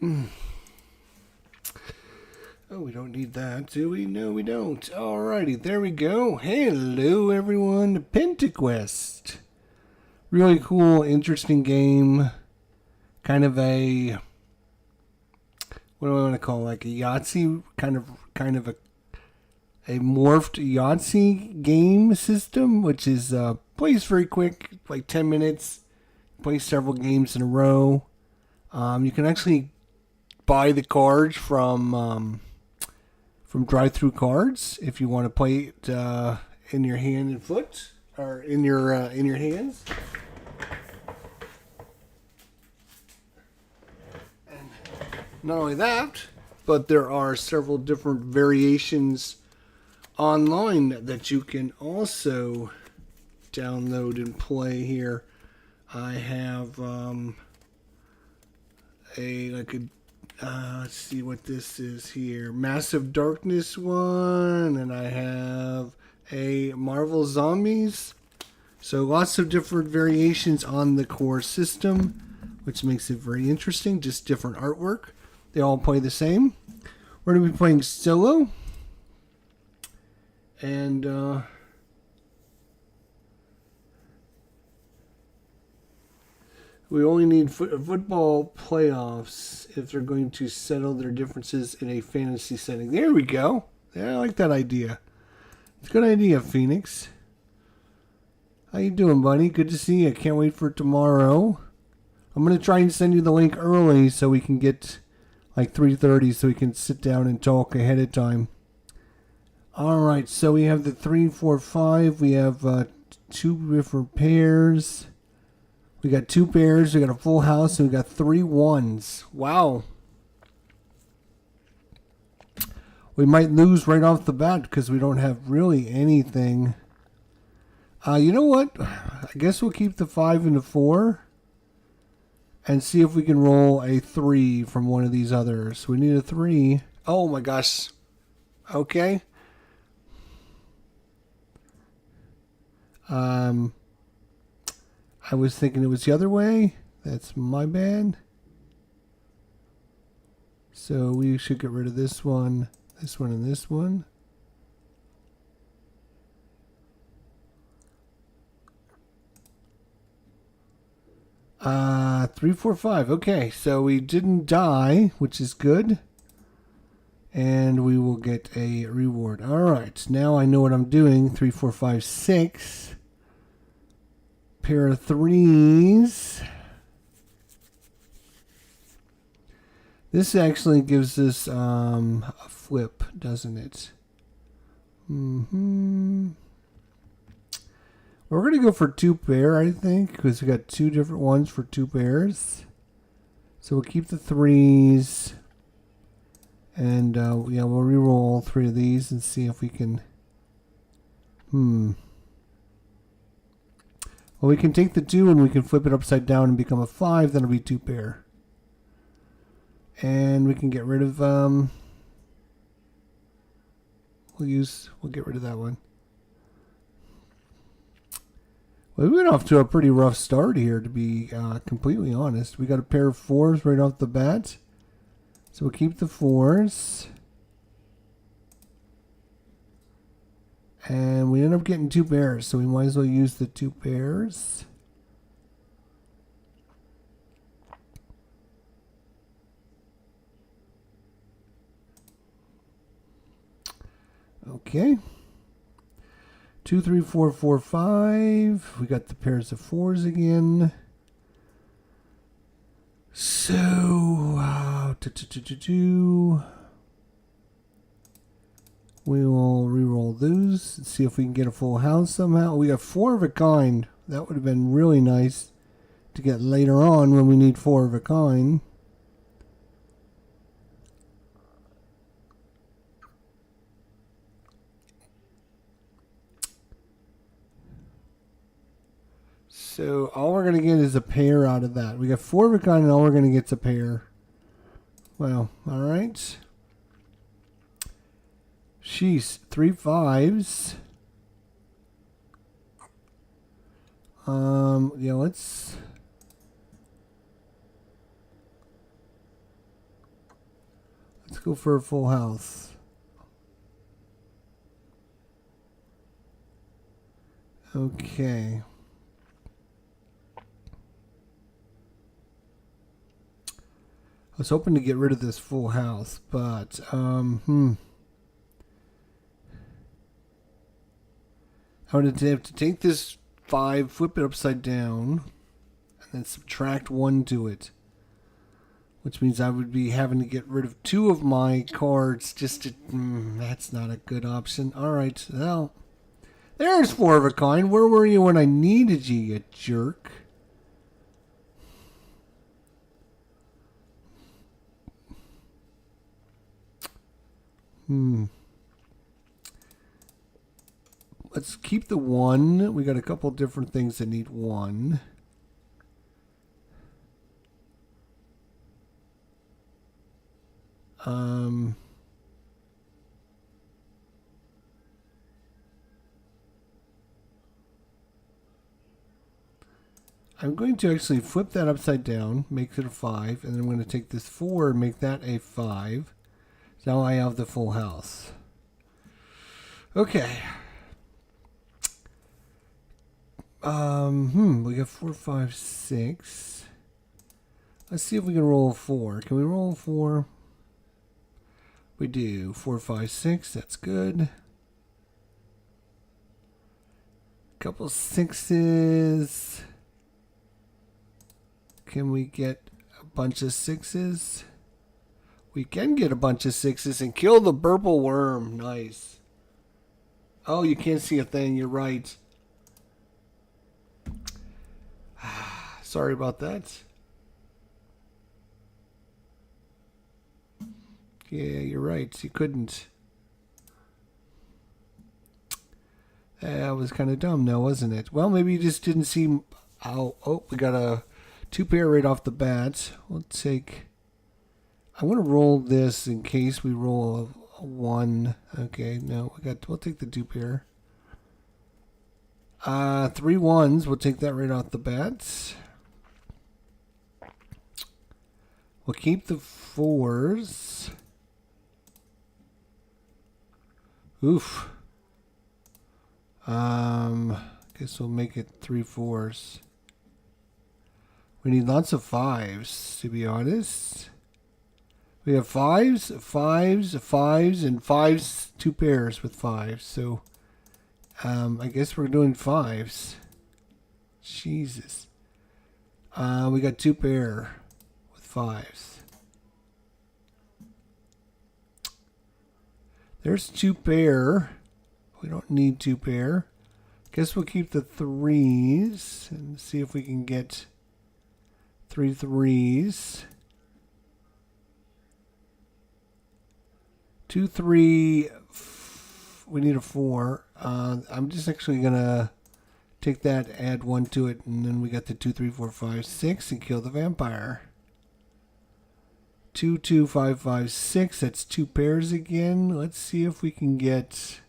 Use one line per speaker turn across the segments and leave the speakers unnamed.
Oh, we don't need that, do we? No, we don't. Alrighty, there we go. Hello, everyone. Pentaquest. Really cool, interesting game. Kind of a, what do I want to call it? Like a Yahtzee, kind of a morphed Yahtzee game system, which is plays very quick, like 10 minutes. Plays several games in a row. You can actually buy the cards from drive-through cards if you want to play it in your hand and foot, or in your hands. And not only that, but there are several different variations online that you can also download and play here. I have let's see what this is here. Massive Darkness one, and I have a Marvel Zombies. So lots of different variations on the core system, which makes it very interesting. Just different artwork. They all play the same. We're going to be playing solo. And we only need football playoffs if they're going to settle their differences in a fantasy setting. There we go. Yeah, I like that idea. It's a good idea, Phoenix. How you doing, buddy? Good to see you. Can't wait for tomorrow. I'm going to try and send you the link early so we can get like 3:30 so we can sit down and talk ahead of time. Alright, so we have the 3, 4, 5. We have 2 different pairs. We got 2 pairs, we got a full house, and we got 3 ones. Wow. We might lose right off the bat because we don't have really anything. You know what? I guess we'll keep the 5 and the 4 and see if we can roll a 3 from one of these others. We need a 3. Oh my gosh. Okay. I was thinking it was the other way. That's my bad. So we should get rid of this one, and this one. Three, four, five. Okay, so we didn't die, which is good. And we will get a reward. Alright, now I know what I'm doing. 3, 4, 5, 6. Pair of 3s. This actually gives us a flip, doesn't it? We're going to go for 2 pair, I think, because we got 2 different ones for 2 pairs. So we'll keep the 3s. And yeah, we'll reroll all 3 of these and see if we can. Well, we can take the 2 and we can flip it upside down and become a 5. That'll be 2 pair. And we can get rid of we'll get rid of that one. Well, we went off to a pretty rough start here, to be completely honest. We got a pair of 4s right off the bat. So we'll keep the 4s. And we end up getting 2 pairs, so we might as well use the 2 pairs. Okay. 2, 3, 4, 4, 5. We got the pairs of 4s again. So, we will re-roll those and see if we can get a full house somehow. We got 4 of a kind. That would have been really nice to get later on when we need 4 of a kind. So all we're going to get is a pair out of that. We got 4 of a kind and all we're going to get is a pair. Well, alright. Sheesh, 3 5s. Yeah, let's go for a full house. Okay. I was hoping to get rid of this full house, but I would have to take this 5, flip it upside down, and then subtract 1 to it. Which means I would be having to get rid of 2 of my cards just to... that's not a good option. Alright, well... There's 4 of a kind. Where were you when I needed you, you jerk? Let's keep the 1. We got a couple different things that need 1. I'm going to actually flip that upside down, make it a 5, and then I'm going to take this 4 and make that a 5. Now I have the full house. Okay. We got 4, 5, 6. Let's see if we can roll a 4. Can we roll a 4? We do. 4, 5, 6. That's good. Couple 6s. Can we get a bunch of 6s? We can get a bunch of 6s and kill the purple worm. Nice. Oh, you can't see a thing. You're right. Sorry about that. Yeah, you're right. You couldn't. That was kind of dumb now, wasn't it? Well, maybe you just didn't see... Oh, we got a 2 pair right off the bat. We'll take... I want to roll this in case we roll a 1. Okay, no, we'll take the 2 pair. 3 1s. We'll take that right off the bat. We'll keep the 4s. Oof. Guess we'll make it 3 4s. We need lots of 5s, to be honest. We have 5s, 5s, 5s, and 5s, 2 pairs with 5s. So, I guess we're doing 5s. Jesus. We got 2 pair with 5s. There's 2 pair. We don't need 2 pair. Guess we'll keep the 3s and see if we can get 3 3s. 2 3. We need a 4. I'm just actually gonna take that, add 1 to it, and then we got the 2 3 4 5 6 and kill the vampire. 2 2 5 5 6. That's 2 pairs again. Let's see if we can get.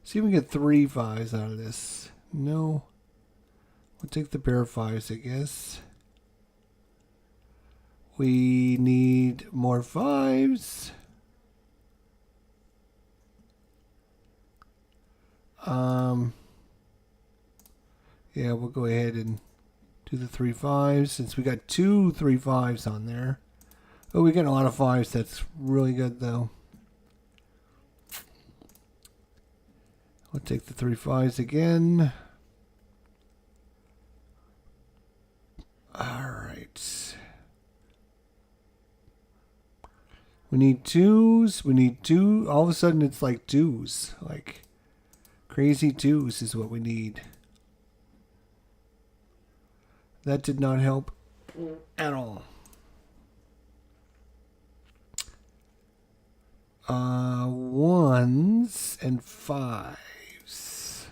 See if we can get 3 5s out of this. No. We'll take the pair of 5s, I guess. We need more 5s. Yeah, we'll go ahead and do the 3 5s since we got 2 3 5s on there. Oh, we got a lot of 5s. That's really good, though. We'll take the 3 5s again. All right. We need 2s. We need 2. All of a sudden, it's like 2s. Like crazy 2s is what we need. That did not help at all. 1s and 5s.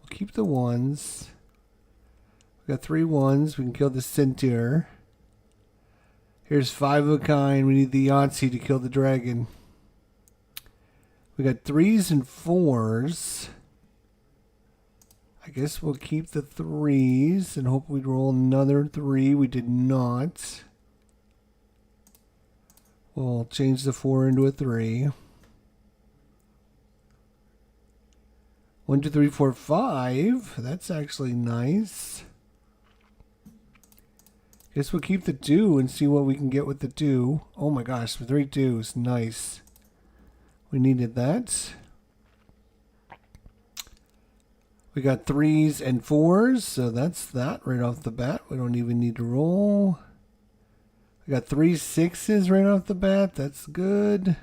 We'll keep the 1s. We got 3 1s. We can kill the centaur. Here's 5 of a kind. We need the Yahtzee to kill the dragon. We got 3s and 4s. I guess we'll keep the 3s and hope we roll another 3. We did not. We'll change the 4 into a 3. 1, 2, 3, 4, 5. That's actually nice. Guess we'll keep the 2 and see what we can get with the 2. Oh my gosh, 3 2s. Nice. We needed that. We got 3s and 4s, so that's that right off the bat. We don't even need to roll. We got 3 6s right off the bat. That's good.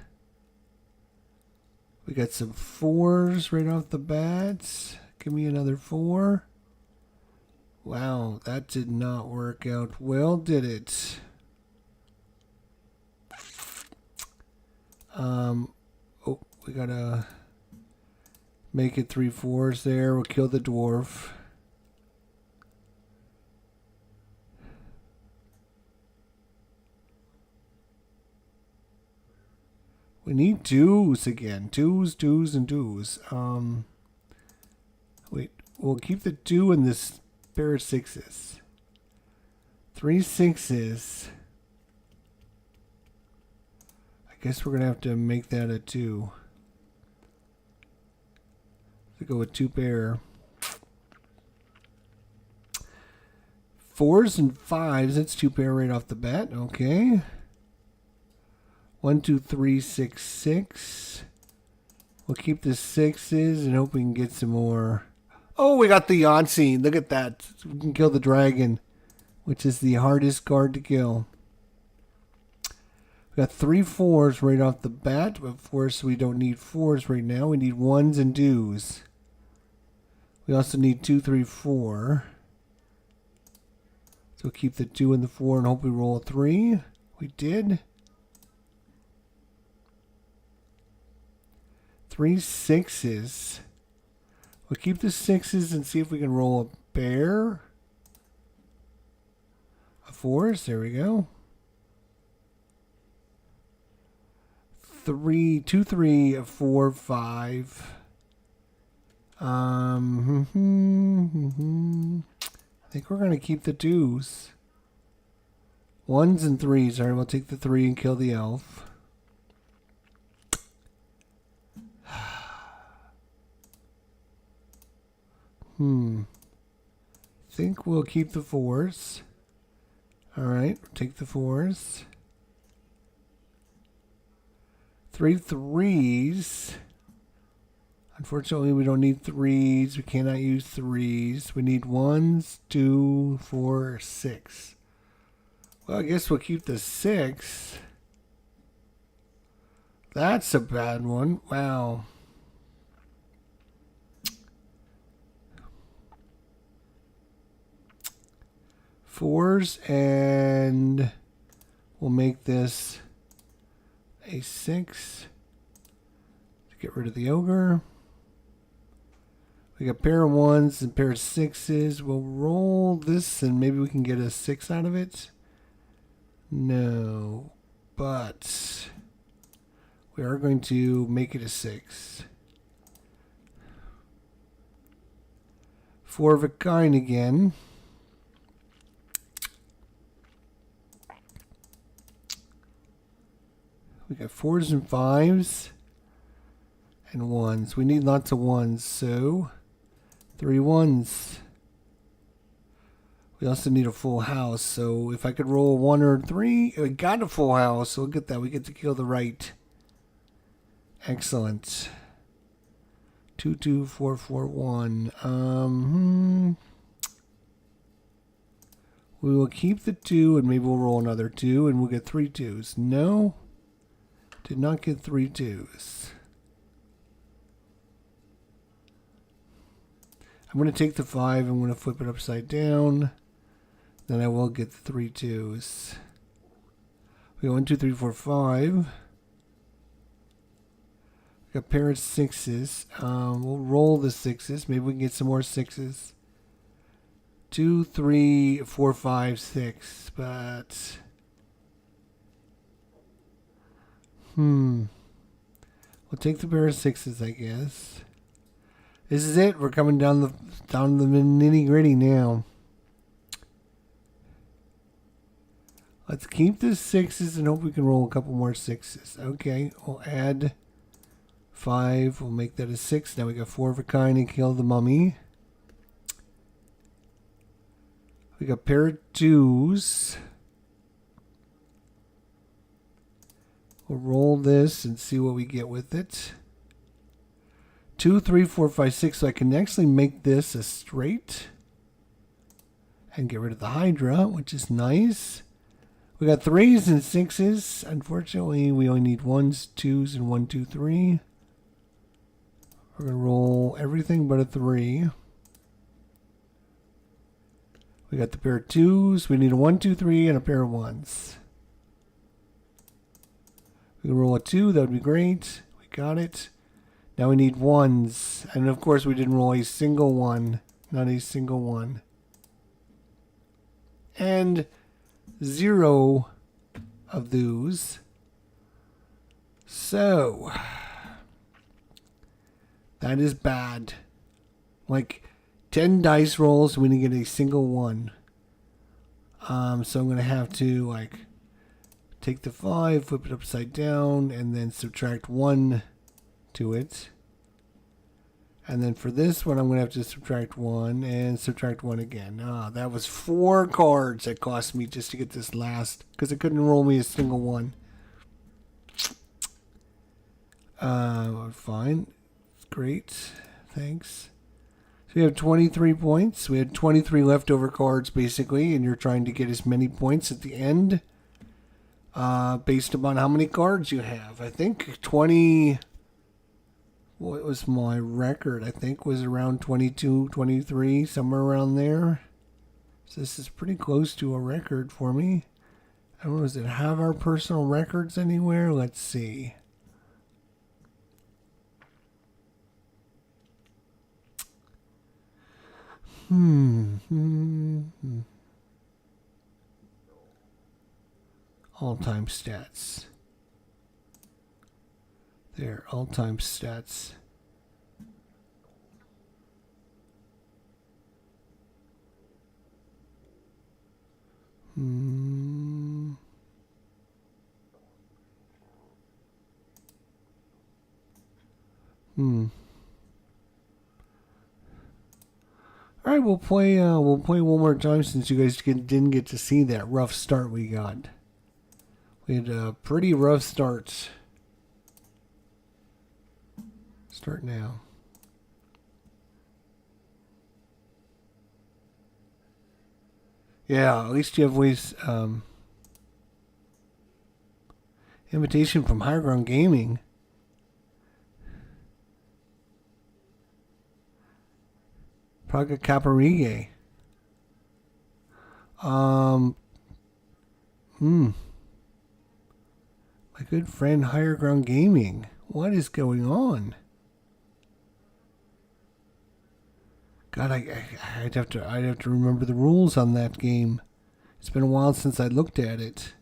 We got some 4s right off the bat. Give me another 4. Wow, that did not work out well, did it? Oh, we gotta make it 3 4s there. We'll kill the dwarf. We need 2s again. 2s, 2s, and 2s. Wait, we'll keep the 2 in this pair of 6s. 3 6s. I guess we're going to have to make that a 2. To go with 2 pair. 4s and 5s. That's 2 pair right off the bat. Okay. 1, 2, 3, 6, 6. We'll keep the 6s and hope we can get some more. Oh, we got the Yahtzee. Look at that. We can kill the dragon, which is the hardest card to kill. We got 3 4s right off the bat. Of course, we don't need 4s right now. We need 1s and 2s. We also need 2, 3, 4. So we'll keep the 2 and the 4 and hope we roll a 3. We did. 3 6s. We'll keep the 6s and see if we can roll a pair. A 4s. There we go. 3, 2, 3, 4, 5. I think we're going to keep the 2s. 1s and 3s. All right, we'll take the 3 and kill the elf. Think we'll keep the 4s. All right, take the 4s. 3 3s. Unfortunately, we don't need 3s. We cannot use 3s. We need 1s, 2, 4, 6. Well, I guess we'll keep the 6. That's a bad one. Wow. Fours, and we'll make this a 6 to get rid of the ogre. We got a pair of 1s and a pair of 6s. We'll roll this and maybe we can get a 6 out of it. No, but we are going to make it a 6. 4 of a kind again. We got 4s and 5s and 1s. We need lots of 1s, so 3 1s. We also need a full house, so if I could roll a 1 or a 3, we got a full house. So look at that. We get to kill the right. Excellent. 2 2 4 4 1. We will keep the 2 and maybe we'll roll another 2 and we'll get 3 2s. No. Did not get 3 2s. I'm going to take the 5. I'm going to flip it upside down. Then I will get the 3 2s. We got 1, 2, 3, 4, 5. We got a pair of 6s. We'll roll the 6s. Maybe we can get some more 6s. 2, 3, 4, 5, 6. But we'll take the pair of 6s, I guess. This is it. We're coming down the nitty gritty now. Let's keep the 6s and hope we can roll a couple more 6s. Okay, we'll add 5. We'll make that a 6. Now we got 4 of a kind and kill the mummy. We got pair of 2s. We'll roll this and see what we get with it. 2, 3, 4, 5, 6. So I can actually make this a straight. And get rid of the Hydra, which is nice. We got 3s and 6s. Unfortunately, we only need 1s, 2s, and 1, 2, 3. We're going to roll everything but a 3. We got the pair of 2s. We need a 1, 2, 3, and a pair of 1s. We can roll a 2. That would be great. We got it. Now we need 1s. And of course, we didn't roll a single 1. Not a single 1. And 0 of those. So that is bad. Like 10 dice rolls, we didn't get a single 1. So I'm gonna have to like take the 5, flip it upside down, and then subtract 1 to it. And then for this one, I'm going to have to subtract 1 and subtract 1 again. That was 4 cards that cost me just to get this last. Because it couldn't roll me a single 1. Fine. Great. Thanks. So we have 23 points. We had 23 leftover cards, basically. And you're trying to get as many points at the end. Based upon how many cards you have. I think 20... What was my record? I think was around 22, 23, somewhere around there. So this is pretty close to a record for me. I don't know, does it have our personal records anywhere? Let's see. All-time stats. There, all-time stats. All right, we'll play one more time since you guys didn't get to see that rough start we got. We had a pretty rough start. Start now. Yeah, at least you have ways. Invitation from Higher Ground Gaming. Praga Caparige. My good friend Higher Ground Gaming. What is going on? God, I'd have to remember the rules on that game. It's been a while since I looked at it.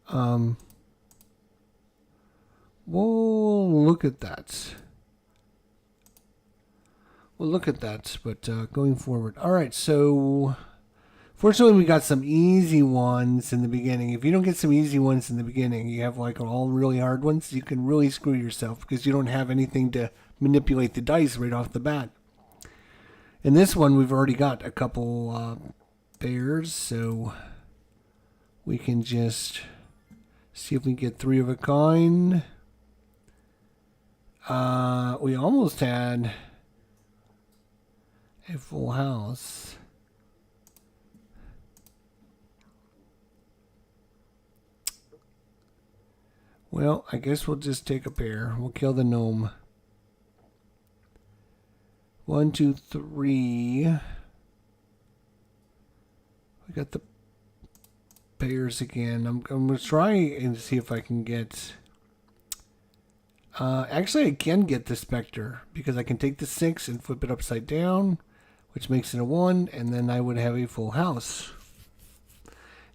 We'll look at that. But going forward. All right, so fortunately we got some easy ones in the beginning. If you don't get some easy ones in the beginning, you have like all really hard ones, you can really screw yourself because you don't have anything to manipulate the dice right off the bat. In this one, we've already got a couple pairs, so we can just see if we can get 3 of a kind. We almost had a full house. Well, I guess we'll just take a pair. We'll kill the gnome. 1, 2, 3. We got the pairs again. I'm going to try and see if I can get... actually, I can get the Spectre because I can take the 6 and flip it upside down, which makes it a 1, and then I would have a full house.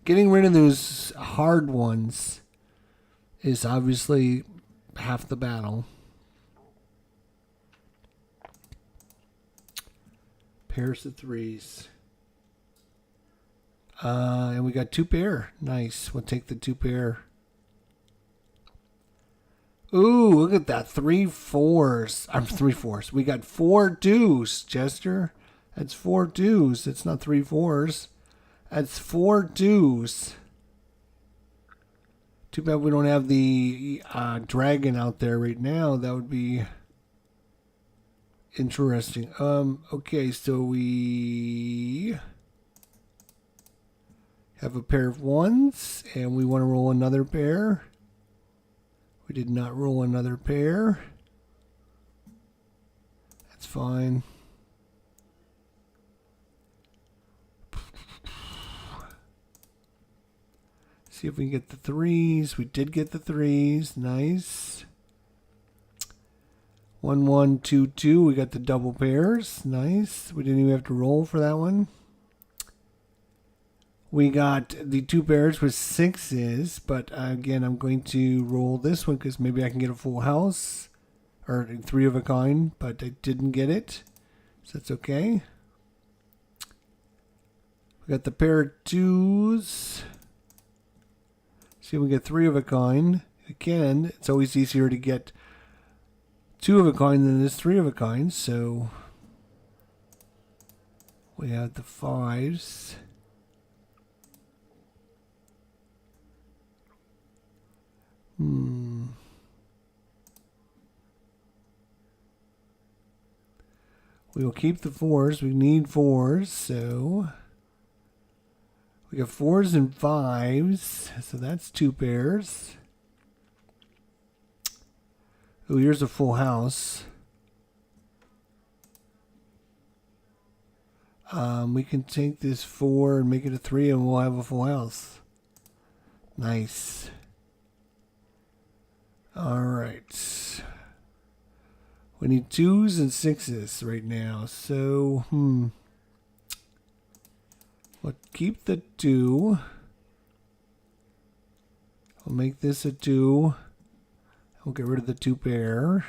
Getting rid of those hard ones is obviously half the battle. Pairs of threes. And we got 2 pair. Nice. We'll take the 2 pair. Ooh, look at that. 3 fours. I'm 3 fours. We got 4 deuce, Jester. That's 4 deuce. It's not 3 fours. That's 4 deuce. Too bad we don't have the dragon out there right now. That would be interesting. Okay, so we have a pair of ones, and we want to roll another pair. We did not roll another pair. That's fine. See if we can get the threes. We did get the threes. Nice. 1, 1, 2, 2. We got the double pairs. Nice. We didn't even have to roll for that one. We got the 2 pairs with 6s, but again, I'm going to roll this one because maybe I can get a full house or 3 of a kind, but I didn't get it, so that's okay. We got the pair of 2s. See if we get 3 of a kind. Again, it's always easier to get 2 of a kind than it is 3 of a kind, so we have the 5s. We will keep the 4s. We need 4s, so we got 4s and 5s. So that's 2 pairs. Oh, here's a full house. We can take this 4 and make it a 3, and we'll have a full house. Nice. All right. We need 2s and 6s right now. So, we'll keep the 2. We'll make this a 2. We'll get rid of the 2 pair.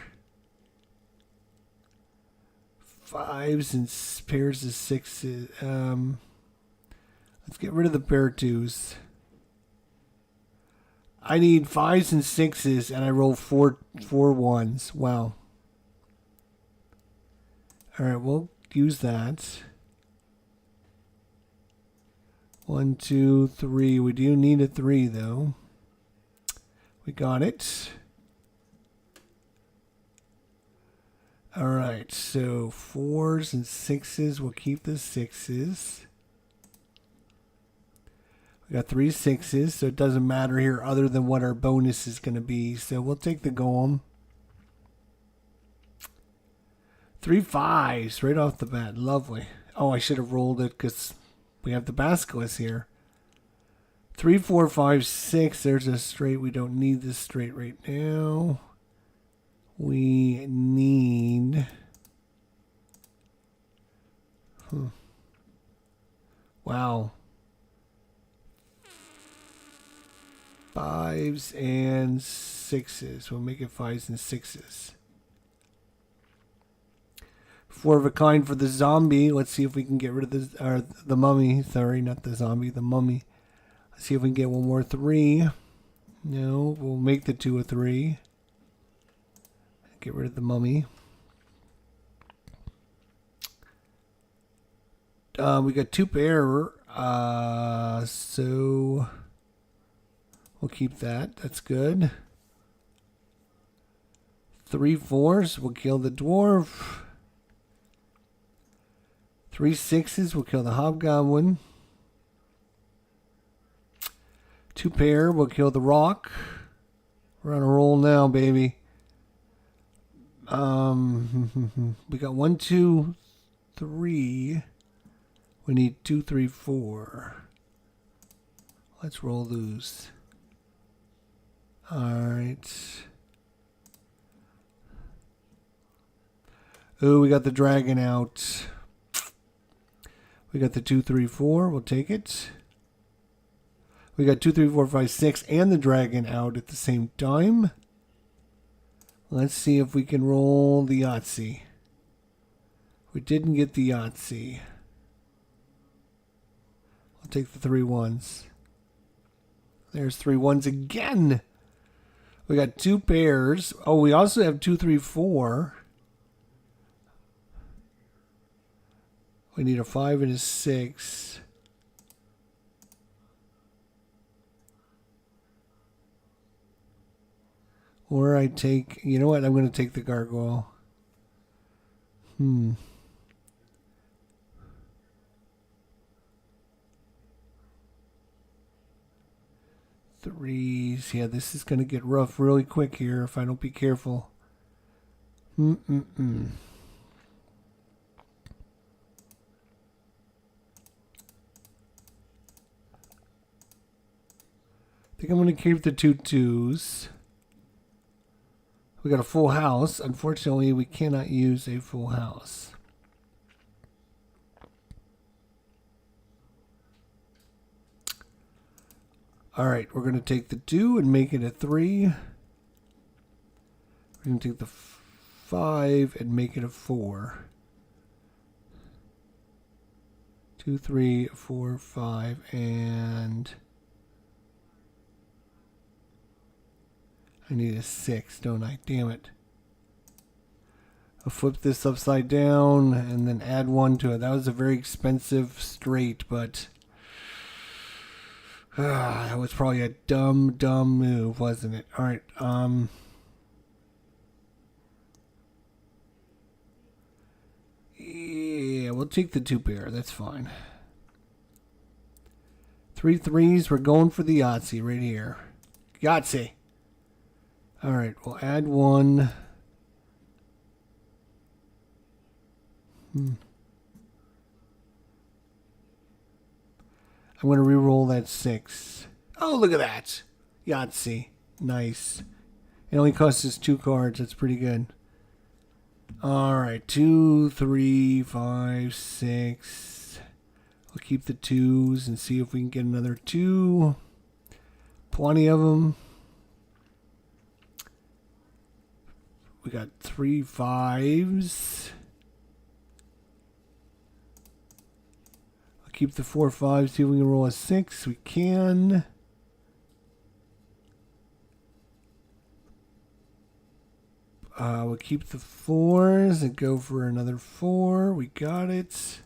5s and pairs of 6s. Let's get rid of the pair of 2s. I need 5s and 6s, and I roll 4 1s. Wow. All right, we'll use that. 1, 2, 3. We do need a 3, though. We got it. All right, so 4s and 6s. We'll keep the 6s. We got 3 6s, so it doesn't matter here other than what our bonus is going to be. So we'll take the golem. 3 5s right off the bat. Lovely. Oh, I should have rolled it because we have the basilisk here. 3 4 5 6. There's a straight. We don't need this straight right now. We need... Wow. 5s and 6s. We'll make it 5s and 6s. 4 of a kind for the zombie. Let's see if we can get rid of the mummy. Sorry, not the zombie, the mummy. Let's see if we can get one more 3. No, we'll make the 2 a 3. Get rid of the mummy. We got 2 pair. So we'll keep that. That's good. 3 4s. We'll kill the dwarf. 3 6s. We'll kill the hobgoblin. 2 pair. We'll kill the rock. We're on a roll now, baby. We got 1 2 3. We need 2 3 4. Let's roll those. All right. Oh, we got the dragon out. We got the 2 3 4. We'll take it. We got 2 3 4 5 6 and the dragon out at the same time. Let's see if we can roll the Yahtzee. We didn't get the Yahtzee. I'll take the 3 ones. There's 3 ones again. We got 2 pairs. Oh, we also have 2, 3, 4. We need a 5 and a 6. Or I take, you know what? I'm going to take the gargoyle. Threes. Yeah, this is going to get rough really quick here if I don't be careful. I think I'm going to keep the 2 twos. We got a full house. Unfortunately, we cannot use a full house. All right, we're going to take the 2 and make it a 3. We're going to take the 5 and make it a 4. 2, 3, 4, 5, and I need a 6, don't I? Damn it. I'll flip this upside down and then add 1 to it. That was a very expensive straight, but that was probably a dumb move, wasn't it? All right. Yeah, we'll take the 2 pair. That's fine. 3 threes. We're going for the Yahtzee right here. Yahtzee. All right, we'll add 1. I'm going to re-roll that 6. Oh, look at that. Yahtzee. Nice. It only costs us 2 cards. That's pretty good. All right, 2, 3, 5, 6. We'll keep the 2s and see if we can get another 2. Plenty of them. We got 3 5s. I'll keep the 4 5s. See if we can roll a 6. We can. We'll keep the 4s and go for another 4. We got it.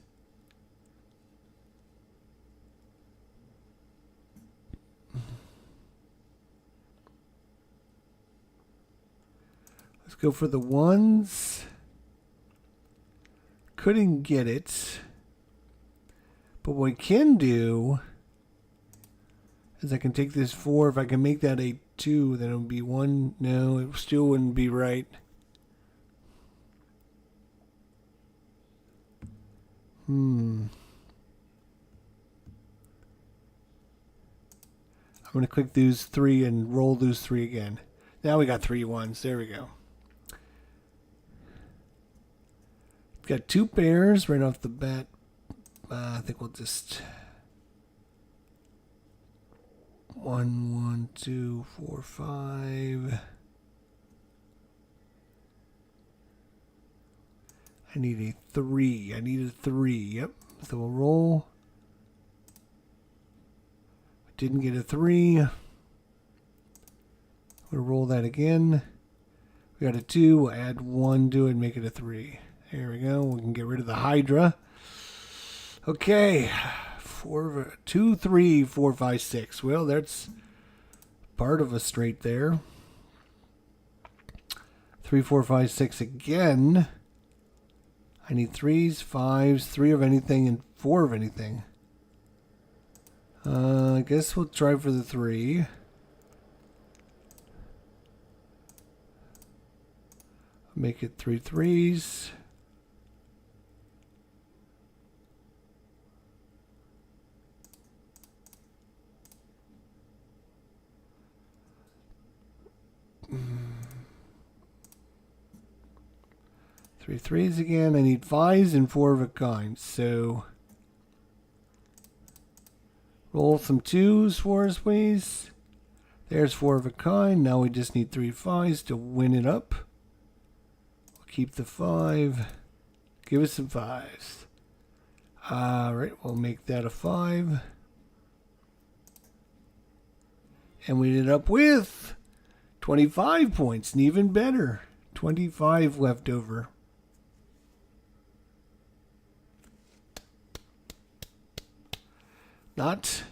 Let's go for the 1s. Couldn't get it. But what I can do is I can take this 4. If I can make that a 2, then it would be 1. No, it still wouldn't be right. I'm going to click those 3 and roll those 3 again. Now we got 3 1s. There we go. Got 2 pairs right off the bat. I think we'll just 1, 1, 2, 4, 5. I need a 3. I need a 3. Yep. So we'll roll. Didn't get a 3. We'll roll that again. We got a 2. We'll add 1 to it and make it a 3. There we go. We can get rid of the Hydra. Okay. 2, 3, 4, 5, 6. Well, that's part of a straight there. 3, 4, 5, 6 again. I need 3s, 5s, 3 of anything, and 4 of anything. I guess we'll try for the 3. Make it 3 3s. Three threes again. I need 5s and 4 of a kind. So roll some 2s for us, please. There's 4 of a kind. Now we just need 3 5s to win it up. We'll keep the 5. Give us some 5s. All right, we'll make that a 5. And we ended up with 25 points, and even better, 25 left over. Not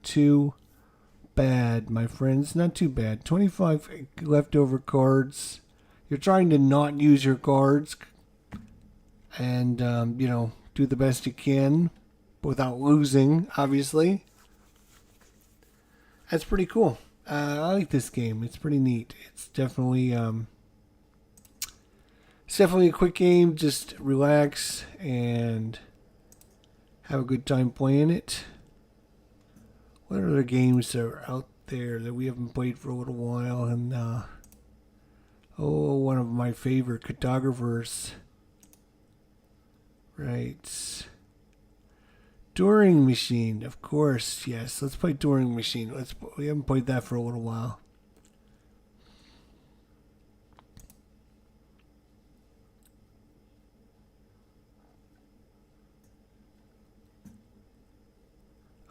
too bad, my friends. Not too bad. 25 leftover cards. You're trying to not use your cards and, you know, do the best you can without losing, obviously. That's pretty cool. I like this game. It's pretty neat. It's definitely a quick game. Just relax and have a good time playing it. What other games are out there that we haven't played for a little while? And one of my favorite cartographers. Right. Turing Machine, of course. Yes, let's play Turing Machine. We haven't played that for a little while.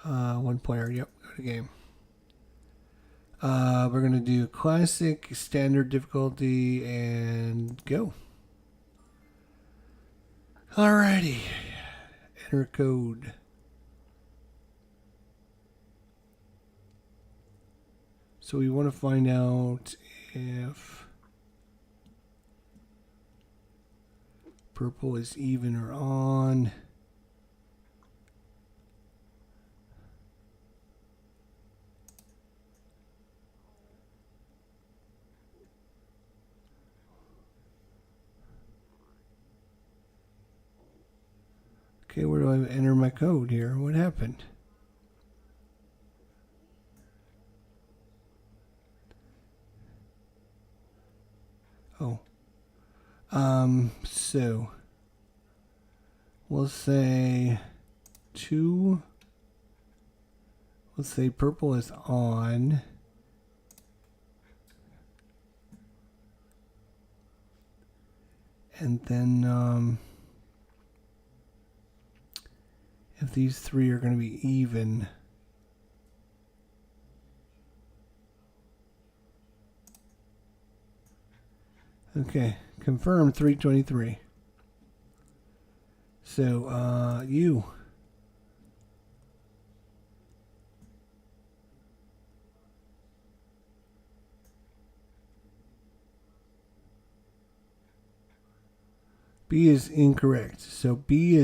One player. Yep, go to game. We're going to do classic, standard difficulty, and go. Alrighty. Enter code. So we want to find out if purple is even or odd. Okay, where do I enter my code here? What happened? Oh. So we'll say 2. Let's say purple is on. And then if these 3 are going to be even, okay, confirm 323. So, you. B is incorrect. So B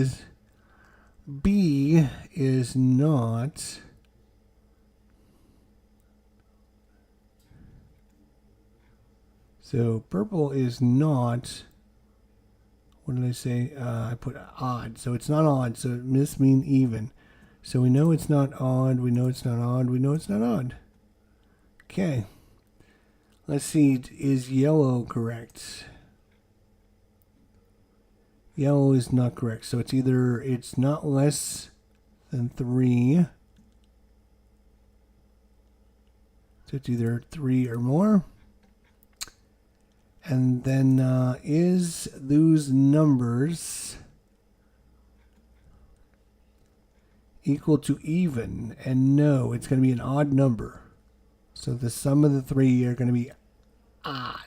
is not. So purple is not. What did I say? I put odd. So it's not odd. So it must mean even. So we know it's not odd. We know it's not odd. We know it's not odd. Okay. Let's see. Is yellow correct? Yellow is not correct. So it's either it's not less than 3. So it's either 3 or more. And then is those numbers equal to even? And no, it's going to be an odd number. So the sum of the 3 are going to be odd.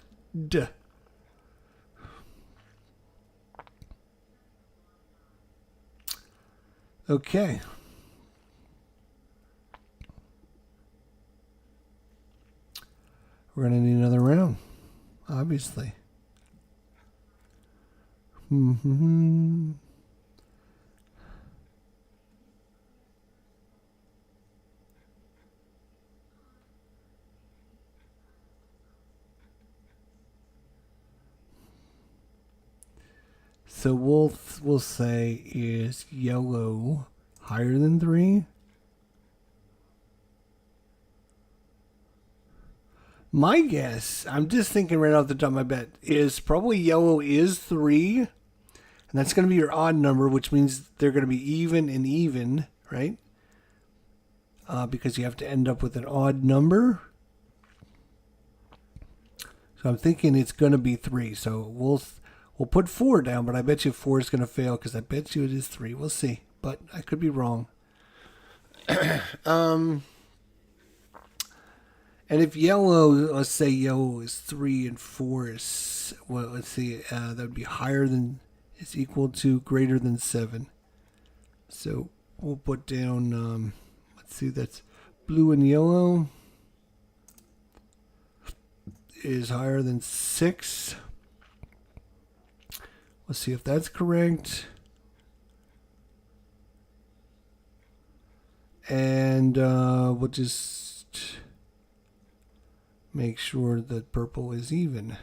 Okay. We're going to need another round, obviously. So we'll say, is yellow higher than 3? My guess, I'm just thinking right off the top of my head, is probably yellow is 3. And that's going to be your odd number, which means they're going to be even and even, right? Because you have to end up with an odd number. So I'm thinking it's going to be 3. So we'll We'll put 4 down, but I bet you 4 is going to fail because I bet you it is 3. We'll see, but I could be wrong. And if yellow, let's say yellow is 3 and 4 is, well, let's see, that would be higher than, is equal to, greater than 7. So we'll put down, let's see, that's blue and yellow is higher than 6. Let's see if that's correct. And we'll just make sure that purple is even.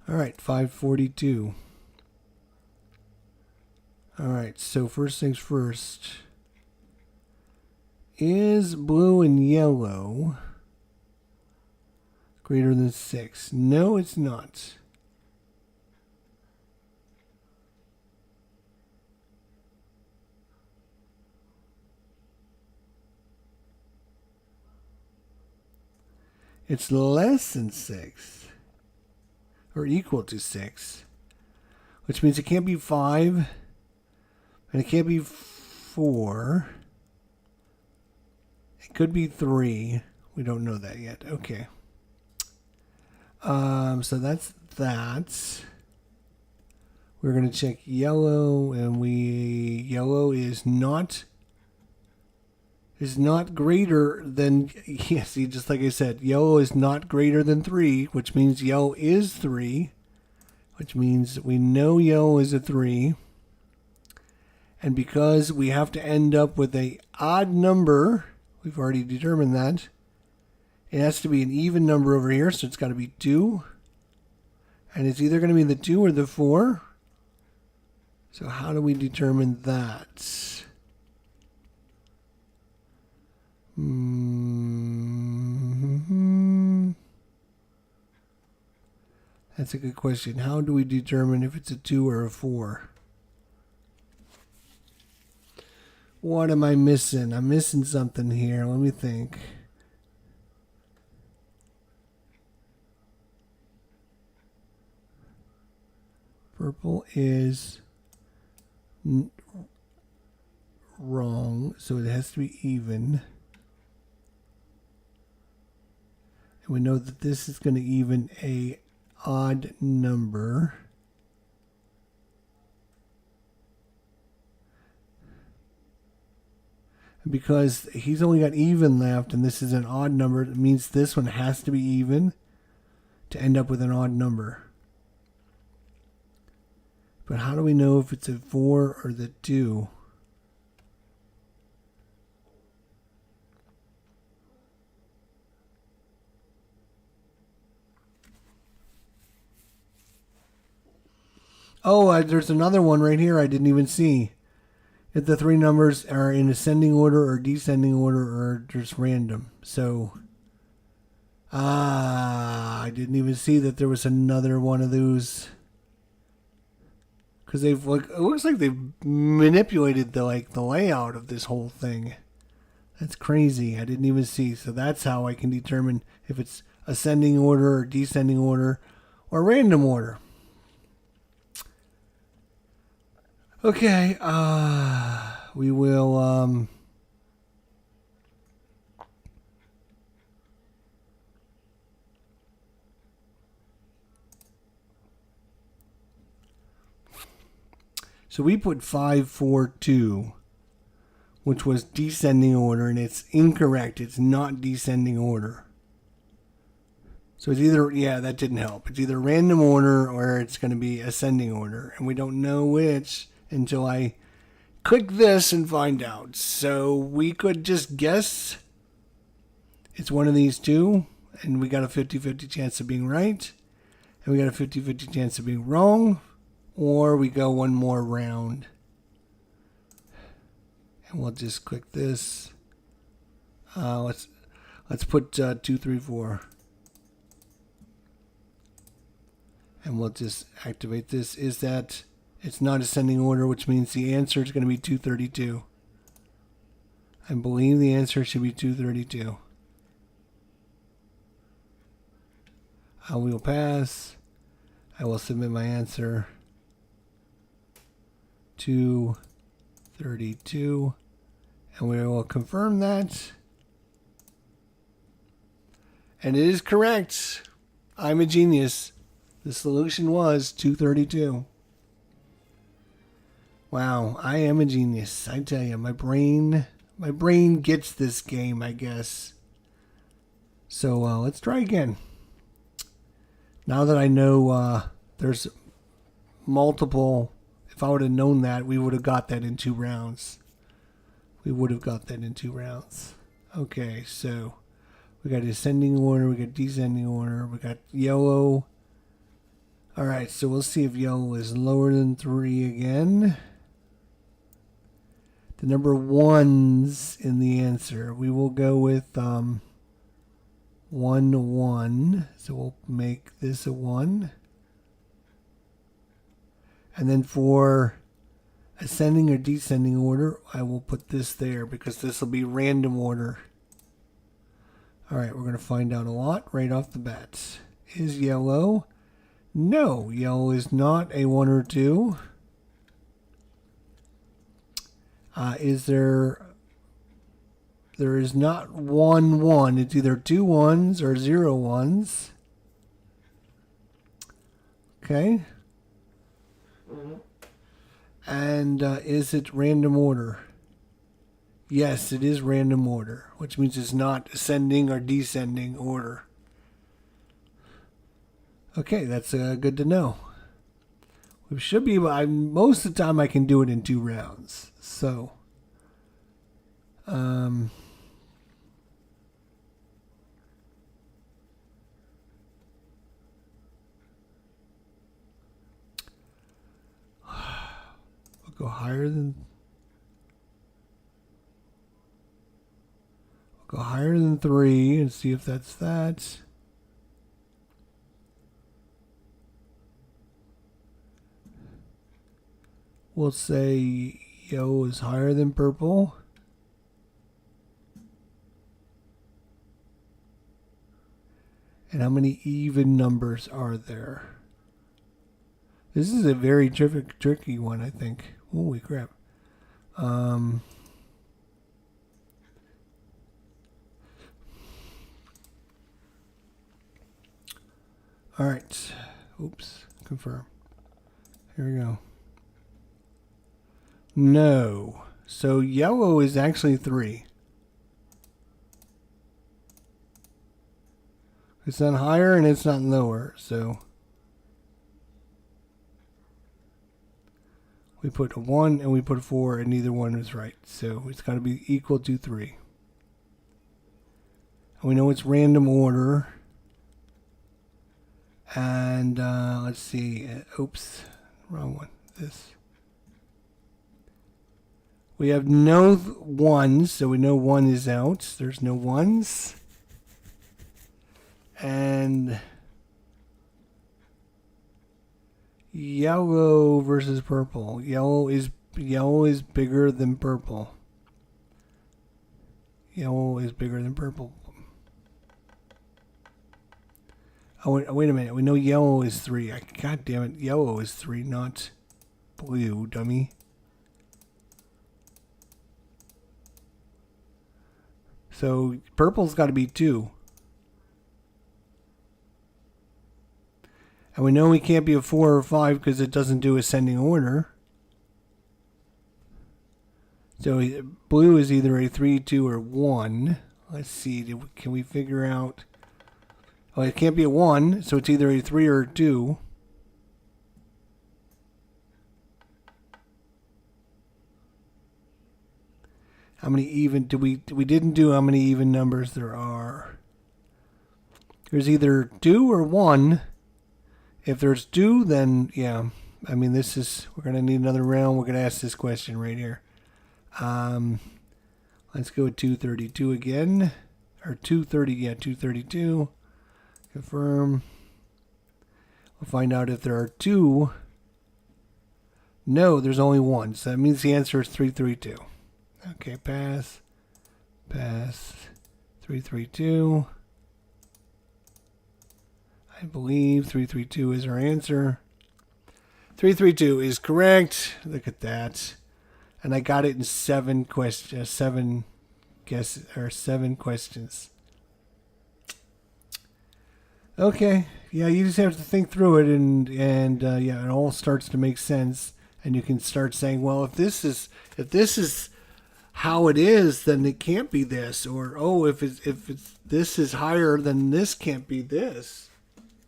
All right, 542. All right, so first things first. Is blue and yellow greater than 6? No, it's not. It's less than 6, or equal to 6, which means it can't be 5, and it can't be 4. It could be 3. We don't know that yet. Okay. So that's that. We're going to check yellow, and yellow is not greater than, yeah, see, just like I said, yellow is not greater than 3, which means yellow is 3, which means we know yellow is a 3. And because we have to end up with an odd number, we've already determined that, it has to be an even number over here, so it's got to be 2. And it's either going to be the 2 or the 4. So how do we determine that? That's a good question. How do we determine if it's a 2 or a 4? What am I missing? I'm missing something here. Let me think. Purple is wrong, so it has to be even. And we know that this is going to even a odd number. And because he's only got even left and this is an odd number, it means this one has to be even to end up with an odd number. But how do we know if it's a 4 or the 2? Oh, there's another one right here I didn't even see. If the 3 numbers are in ascending order or descending order or just random. So, I didn't even see that there was another one of those. Because it looks like they've manipulated the layout of this whole thing. That's crazy. I didn't even see. So that's how I can determine if it's ascending order or descending order or random order. Okay, we will, so we put 542, which was descending order, and it's incorrect. It's not descending order. So it's either, yeah, that didn't help. It's either random order or it's going to be ascending order, and we don't know which until I click this and find out. So we could just guess it's one of these two, and we got a 50-50 chance of being right, and we got a 50-50 chance of being wrong, or we go one more round. And we'll just click this. Let's put 2, 3, 4. And we'll just activate this. Is that it's not ascending order, which means the answer is going to be 232. I believe the answer should be 232. I will pass. I will submit my answer. 232. And we will confirm that. And it is correct. I'm a genius. The solution was 232. Wow, I am a genius. I tell you, my brain gets this game, I guess. So let's try again. Now that I know there's multiple, if I would have known that, we would have got that in 2 rounds. Okay, so we got ascending order, we got descending order, we got yellow. All right, so we'll see if yellow is lower than 3 again. The number 1's in the answer. We will go with 1, 1. So we'll make this a 1. And then for ascending or descending order, I will put this there because this will be random order. All right, we're going to find out a lot right off the bat. Is yellow? No, yellow is not a 1 or 2. Is there is not 1, 1. It's either 2 1s or 0 1s. Okay. And is it random order? Yes, it is random order, which means it's not ascending or descending order. Okay, that's good to know. We should be able, most of the time I can do it in 2 rounds. So, we'll go higher than 3 and see if that's that. We'll say yellow is higher than purple. And how many even numbers are there? This is a very tricky one, I think. Holy crap. All right. Oops. Confirm. Here we go. No. So yellow is actually 3. It's not higher and it's not lower. So we put a 1 and we put a 4 and neither one is right. So it's got to be equal to 3. And we know it's random order. And let's see. Oops. Wrong one. This. We have no 1s, so we know 1 is out. There's no 1s. And yellow versus purple. Yellow is bigger than purple. Yellow is bigger than purple. Oh, wait a minute. We know yellow is 3. God damn it. Yellow is 3, not blue, dummy. So purple's got to be 2. And we know we can't be a 4 or 5 because it doesn't do ascending order. So blue is either a 3, 2, or 1. Let's see. Can we figure out? Oh, it can't be a 1, so it's either a 3 or a 2. How many even we didn't do how many even numbers there are. There's either 2 or 1. If there's 2, then yeah. I mean, we're gonna need another round. We're gonna ask this question right here. Let's go with 232 again, or 230. Yeah, 232. Confirm. We'll find out if there are 2. No, there's only 1. So that means the answer is 332. Okay, pass. 332. I believe 332 is our answer. 332 is correct. Look at that. And I got it in 7 questions. 7 questions. Okay. Yeah, you just have to think through it, and yeah, it all starts to make sense, and you can start saying, well, if this is how it is, then it can't be this, or oh, if this is higher, then this can't be this,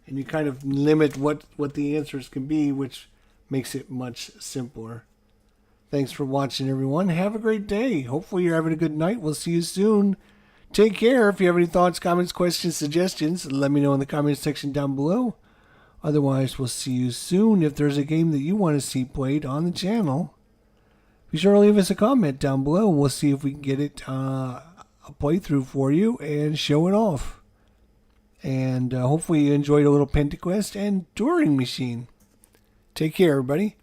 and you kind of limit what the answers can be, which makes it much simpler. Thanks for watching, everyone. Have a great day. Hopefully you're having a good night. We'll see you soon. Take care. If you have any thoughts, comments, questions, suggestions, let me know in the comments section down below. Otherwise, we'll see you soon. If there's a game that you want to see played on the channel, be sure to leave us a comment down below. We'll see if we can get it a playthrough for you and show it off. And hopefully you enjoyed a little Pentaquest and Turing Machine. Take care, everybody.